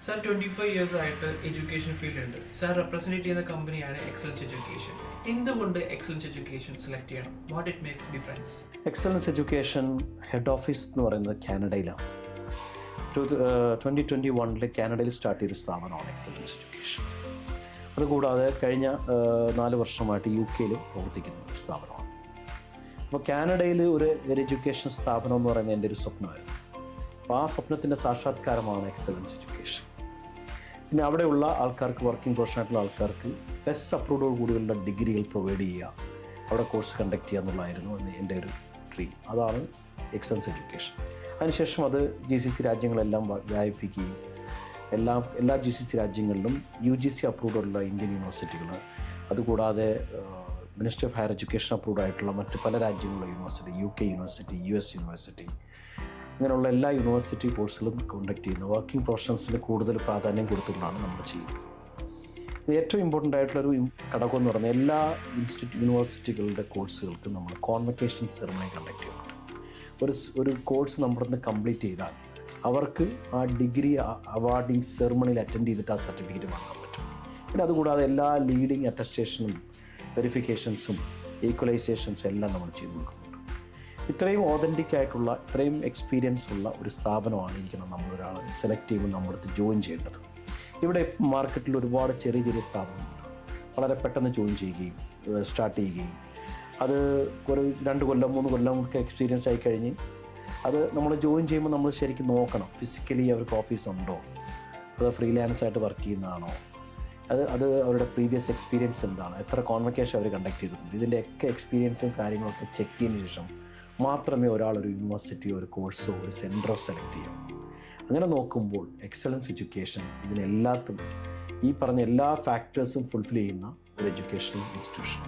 Sir, 25 years ആയിട്ട് education field ഉണ്ട്. Sir represent ചെയ്യുന്ന കമ്പനിയാണ് എക്സലൻസ് എഡ്യൂക്കേഷൻ. എന്തുകൊണ്ട് എക്സലൻസ് എഡ്യൂക്കേഷൻ സെലക്ട് ചെയ്യണം? What it makes difference? Excellence education head office എന്ന് പറയുന്നത് കാനഡയിലാണ്. 2021 കാനഡയിൽ സ്റ്റാർട്ട് ചെയ്ത സ്ഥാപനമാണ് എക്സലൻസ് എഡ്യൂക്കേഷൻ. അതുകൂടാതെ കഴിഞ്ഞ 4 വർഷമായിട്ട് UK പ്രവർത്തിക്കുന്ന ഒരു സ്ഥാപനമാണ്. അപ്പോൾ കാനഡയിൽ ഒരു എഡ്യൂക്കേഷൻ സ്ഥാപനം എന്ന് പറയുന്നത് എൻ്റെ ഒരു സ്വപ്നമായിരുന്നു. അപ്പോൾ ആ സ്വപ്നത്തിൻ്റെ സാക്ഷാത്കാരമാണ് എക്സലൻസ് എഡ്യൂക്കേഷൻ. പിന്നെ അവിടെയുള്ള ആൾക്കാർക്ക്, വർക്കിംഗ് പ്രൊഫഷണായിട്ടുള്ള ആൾക്കാർക്ക് ബെസ്റ്റ് അപ്രൂവോട് കൂടിയുള്ള ഡിഗ്രികൾ പ്രൊവൈഡ് ചെയ്യുക, അവിടെ കോഴ്സ് കണ്ടക്ട് ചെയ്യുക എന്നുള്ളതായിരുന്നു എൻ്റെ ഒരു ഡ്രീം. അതാണ് എക്സലൻസ് എഡ്യൂക്കേഷൻ. അതിനുശേഷം അത് GCC രാജ്യങ്ങളെല്ലാം വ്യാപിപ്പിക്കുകയും എല്ലാ GCC രാജ്യങ്ങളിലും UGC അപ്രൂവ്ഡുള്ള ഇന്ത്യൻ യൂണിവേഴ്സിറ്റികൾ, അതുകൂടാതെ ministry of higher education approved ആയിട്ടുള്ള മറ്റ് പല രാജ്യങ്ങളിലെ university, UK university, US university, അങ്ങനെയുള്ള എല്ലാ യൂണിവേഴ്സിറ്റി കോഴ്സുകളും കോണ്ടക്ട് ചെയ്യുന്ന വർക്കിംഗ് പ്രൊഫഷണൽസിന് കൂടുതൽ പ്രാധാന്യം കൊടുത്തുകൊണ്ടാണ് നമ്മൾ ചെയ്യുന്നത്. ഏറ്റവും ഇമ്പോർട്ടൻ്റ് ആയിട്ടുള്ളൊരു ഘടകം എന്ന് പറഞ്ഞാൽ എല്ലാ യൂണിവേഴ്സിറ്റികളുടെ കോഴ്സുകൾക്കും നമ്മൾ കോൺവക്കേഷൻ സെറിമണി കണ്ടക്ട് ചെയ്യുന്നുണ്ട്. ഒരു കോഴ്സ് നമ്മളിന്ന് കംപ്ലീറ്റ് ചെയ്താൽ അവർക്ക് ആ ഡിഗ്രി അവാർഡിങ് സെറിമണിയിൽ അറ്റൻഡ് ചെയ്തിട്ട് ആ സർട്ടിഫിക്കറ്റ് വാങ്ങാൻ പറ്റും. പിന്നെ അതുകൂടാതെ എല്ലാ ലീഡിങ് അറ്റസ്റ്റേഷനും വെരിഫിക്കേഷൻസും ഈക്വലൈസേഷൻസും എല്ലാം നമ്മൾ ചെയ്തു കൊടുക്കുന്നുണ്ട്. ഇത്രയും ഓതൻറ്റിക് ആയിട്ടുള്ള, ഇത്രയും എക്സ്പീരിയൻസ് ഉള്ള ഒരു സ്ഥാപനമായിരിക്കണം നമ്മളൊരാൾ സെലക്ട് ചെയ്യുമ്പോൾ നമ്മളടുത്ത് ജോയിൻ ചെയ്യേണ്ടത്. ഇവിടെ മാർക്കറ്റിൽ ഒരുപാട് ചെറിയ സ്ഥാപനങ്ങളുണ്ട്. വളരെ പെട്ടെന്ന് ജോയിൻ ചെയ്യുകയും സ്റ്റാർട്ട് ചെയ്യുകയും അത് ഒരു 2 കൊല്ലം 3 കൊല്ലം ഒക്കെ എക്സ്പീരിയൻസ് ആയി കഴിഞ്ഞ് അത് നമ്മൾ ജോയിൻ ചെയ്യുമ്പോൾ നമ്മൾ ശരിക്കും നോക്കണം, ഫിസിക്കലി അവർക്ക് ഓഫീസ് ഉണ്ടോ, അത് ഫ്രീലാൻസ് ആയിട്ട് വർക്ക് ചെയ്യുന്നതാണോ, അത് അവരുടെ പ്രീവിയസ് എക്സ്പീരിയൻസ് എന്താണ്, എത്ര കോൺവക്കേഷൻ അവർ കണ്ടക്ട് ചെയ്തിട്ടുണ്ട്, ഇതിൻ്റെയൊക്കെ എക്സ്പീരിയൻസും കാര്യങ്ങളൊക്കെ ചെക്ക് ചെയ്തതിന് ശേഷം മാത്രമേ ഒരാളൊരു യൂണിവേഴ്സിറ്റിയോ ഒരു കോഴ്സോ ഒരു സെൻറ്ററോ സെലക്ട് ചെയ്യൂ. അങ്ങനെ നോക്കുമ്പോൾ എക്സലൻസ് എഡ്യൂക്കേഷൻ ഇതിനെല്ലാത്തും ഈ പറഞ്ഞ എല്ലാ ഫാക്ടേഴ്സും ഫുൾഫിൽ ചെയ്യുന്ന ഒരു എഡ്യൂക്കേഷണൽ ഇൻസ്റ്റിറ്റ്യൂഷൻ.